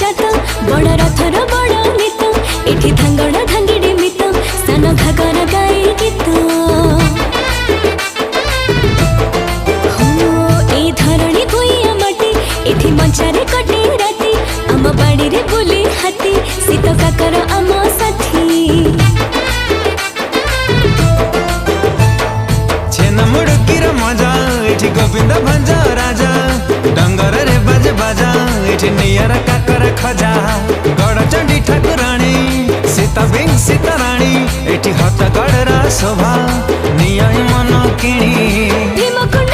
जात बड़ रथर बड़ नेत एठी धांगड़ धांगिड़ी मित सान घागर गाए गीत ए धरणी भुइया माटी एठी मंचारे कटे राती आम बाड़ी रे बुली हाथी शीत काकर आम साथी छेना मुड़कीर मजा एठी गोविंद भंजा राजा डंगर रे बाजे बाजा एठी नियर काकर खजा गड़ चंडी ठाकुराणी सीता बिंग सीता राणी एठी हत गड़रा शोभा निया मन किणी भीमकुंड